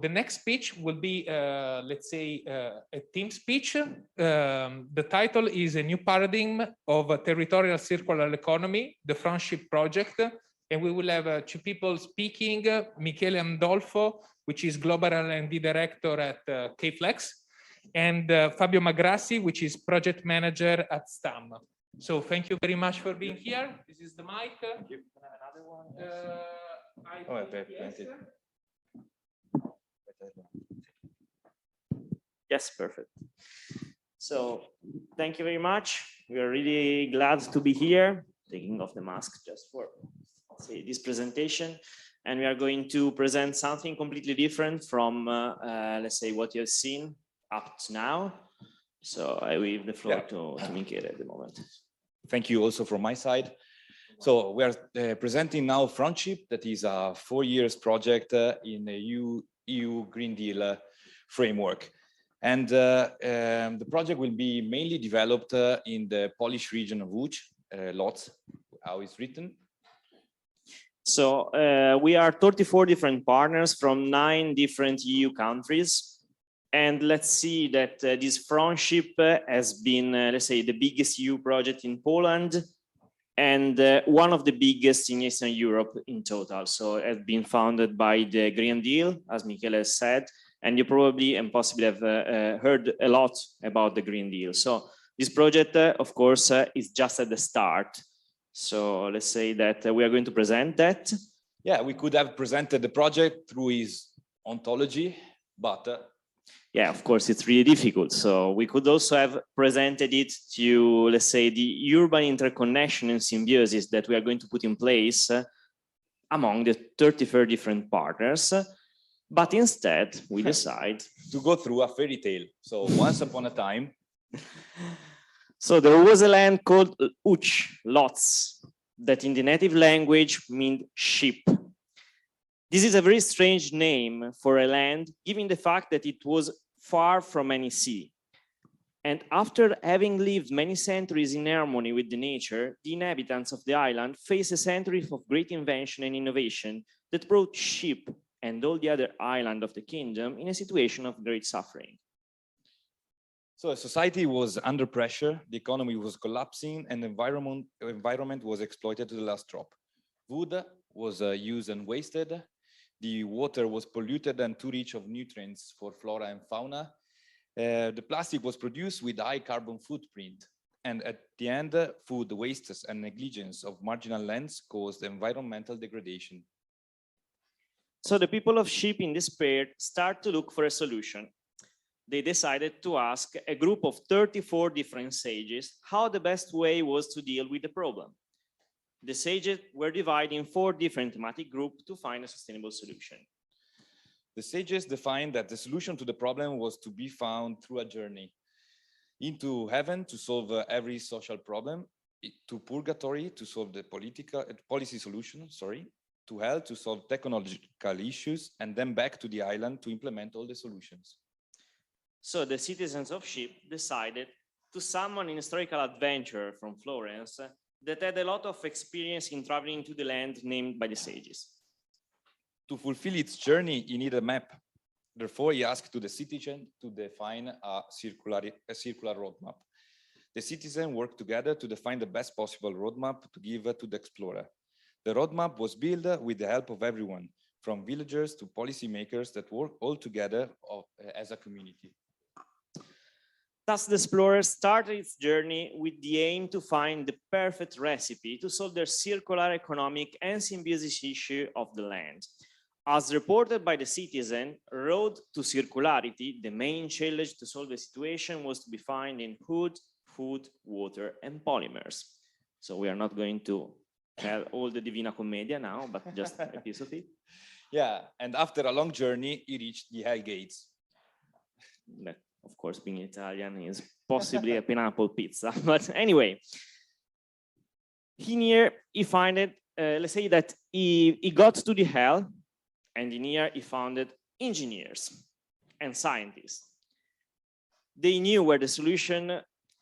the next speech will be, let's say, a team speech. The title is A New Paradigm of a Territorial Circular Economy, the FRONTSH1P Project. And we will have two people speaking, Michele Andolfo, which is Global R&D Director at KFlex, and Fabio Magrassi, which is Project Manager at STAM. So thank you very much for being here. This is the mic. Can I have another one? Yes. Yes, perfect. So thank you very much. We are really glad to be here, taking off the mask just for this presentation. And we are going to present something completely different from, let's say, what you have seen up to now. So I leave the floor to Michele at the moment. Thank you also from my side. So we are presenting now FRONTSH1P, that is a 4 years project in the EU Green Deal framework. And the project will be mainly developed in the Polish region of Łódź, Łódź, how it's written. So we are 34 different partners from 9 different EU countries. And let's see that this FRONTSH1P has been, let's say, the biggest EU project in Poland and one of the biggest in Eastern Europe in total. So it has been founded by the Green Deal, as Michele has said, and you probably and possibly have heard a lot about the Green Deal. So this project, of course, is just at the start. So let's say that we are going to present that. Yeah, we could have presented the project through his ontology, but yeah, of course, it's really difficult. So we could also have presented it to, let's say, the urban interconnection and symbiosis that we are going to put in place among the 34 different partners. But instead, we decide to go through a fairy tale. So once upon a time. So there was a land called Łódź, Łódź, that in the native language means ship. This is a very strange name for a land, given the fact that it was far from any sea. And after having lived many centuries in harmony with the nature, the inhabitants of the island faced a century of great invention and innovation that brought ship and all the other islands of the kingdom in a situation of great suffering. So society was under pressure, the economy was collapsing, and the environment was exploited to the last drop. Wood was used and wasted. The water was polluted and too rich of nutrients for flora and fauna. The plastic was produced with high carbon footprint. And at the end, food wastes and negligence of marginal lands caused environmental degradation. So the people of Ship in despair start to look for a solution. They decided to ask a group of 34 different sages how the best way was to deal with the problem. The sages were divided in 4 different thematic groups to find a sustainable solution. The sages defined that the solution to the problem was to be found through a journey into heaven to solve every social problem, to purgatory to solve the policy solution, to hell to solve technological issues, and then back to the island to implement all the solutions. So the citizens of Ship decided to summon an historical adventurer from Florence that had a lot of experience in traveling to the land named by the sages. To fulfill its journey, he needed a map. Therefore, he asked to the citizen to define a circular roadmap. The citizens worked together to define the best possible roadmap to give to the explorer. The roadmap was built with the help of everyone, from villagers to policymakers that work all together as a community. Thus, the explorer started its journey with the aim to find the perfect recipe to solve their circular economic and symbiosis issue of the land. As reported by the citizen, road to circularity, the main challenge to solve the situation was to be found in wood, food, water, and polymers. So we are not going to tell all the Divina Commedia now, but just a piece of it. Yeah, and after a long journey, he reached the Hell Gates. That, of course, being Italian, is possibly a pineapple pizza. But anyway, in here, he found it, let's say that he got to the hell, and in here, he founded engineers and scientists. They knew where the solution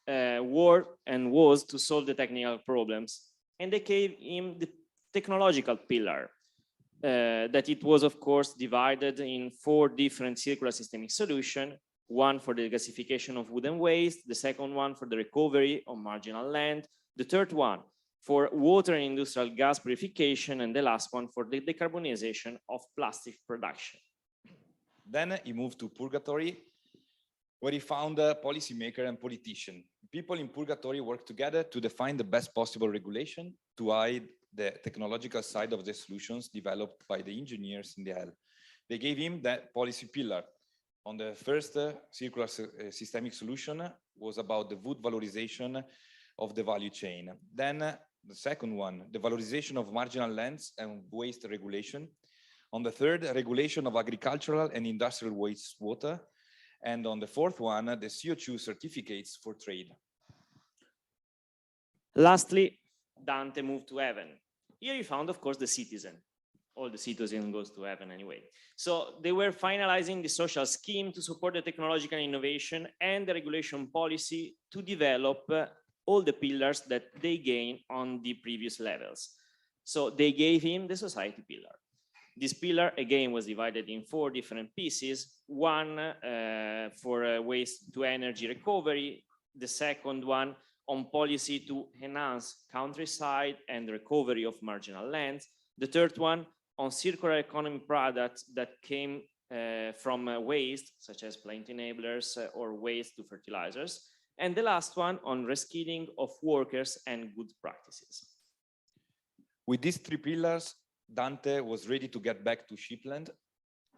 was to solve the technical problems, and they gave him the technological pillar. that it was, of course, divided in 4 different circular systemic solutions. One for the gasification of wood and waste, the second one for the recovery of marginal land, the third one for water and industrial gas purification, and the last one for the decarbonization of plastic production. Then he moved to Purgatory, where he found a policymaker and politician. People in Purgatory worked together to define the best possible regulation to hide the technological side of the solutions developed by the engineers in the hell. They gave him that policy pillar. On the first circular systemic solution was about the wood valorization of the value chain. Then the second one, the valorization of marginal lands and waste regulation. On the third, regulation of agricultural and industrial wastewater. And on the fourth one, the CO2 certificates for trade. Lastly, Dante moved to heaven. Here he found, of course, the citizen. All the citizen goes to heaven anyway. So they were finalizing the social scheme to support the technological innovation and the regulation policy to develop all the pillars that they gained on the previous levels. So they gave him the society pillar. This pillar, again, was divided in 4 different pieces. One for waste to energy recovery, the second one on policy to enhance countryside and recovery of marginal lands, the third one on circular economy products that came from waste, such as plant enablers or waste to fertilizers, and the last one on reskilling of workers and good practices. With these 3 pillars, Dante was ready to get back to Shipland.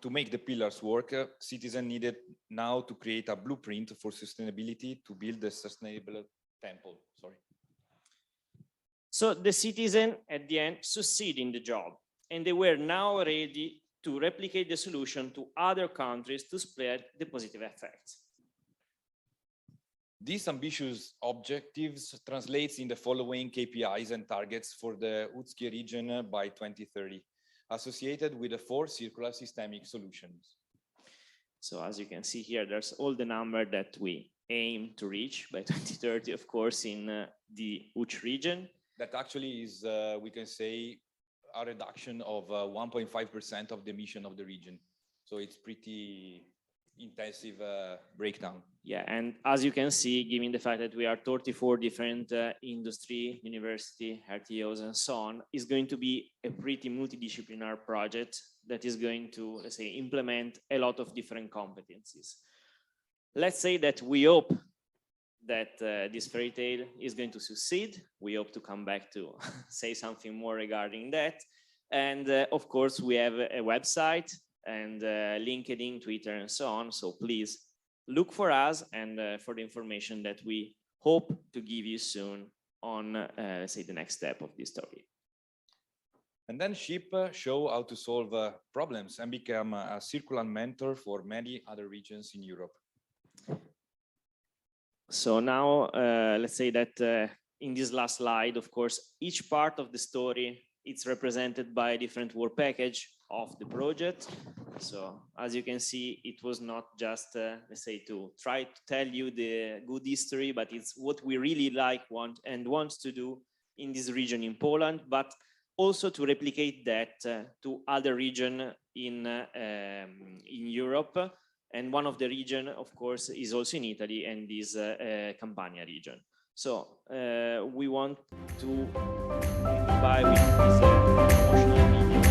To make the pillars work, citizens needed now to create a blueprint for sustainability to build a sustainable temple. So the citizen at the end succeeded in the job, and they were now ready to replicate the solution to other countries to spread the positive effects. These ambitious objectives translates in the following KPIs and targets for the Łódzkie region by 2030, associated with the 4 circular systemic solutions. So as you can see here, there's all the number that we aim to reach by 2030, of course, in the Łódź region. That actually is, we can say, a reduction of 1.5% of the emission of the region. So it's pretty intensive breakdown. Yeah, and as you can see, given the fact that we are 34 different industry, university, RTOs, and so on, is going to be a pretty multidisciplinary project that is going to, let's say, implement a lot of different competencies. Let's say that we hope that this fairy tale is going to succeed. We hope to come back to say something more regarding that. And of course, we have a website and LinkedIn, Twitter, and so on. So please look for us and for the information that we hope to give you soon on, let's say, the next step of this story. And then SHIP show how to solve problems and become a circular mentor for many other regions in Europe. So now, let's say that in this last slide, of course, each part of the story, it's represented by a different work package of the project. So as you can see, it was not just, let's say, to try to tell you the good history, but it's what we really want to do in this region in Poland, but also to replicate that to other regions in Europe. And one of the region, of course, is also in Italy and is Campania region. So we want to buy with this promotional video.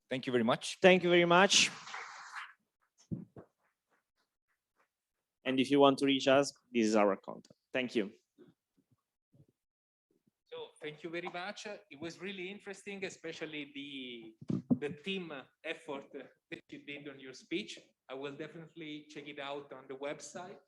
Thank you very much. Thank you very much. And if you want to reach us, this is our contact. Thank you. So thank you very much. It was really interesting, especially the team effort that you did on your speech. I will definitely check it out on the website.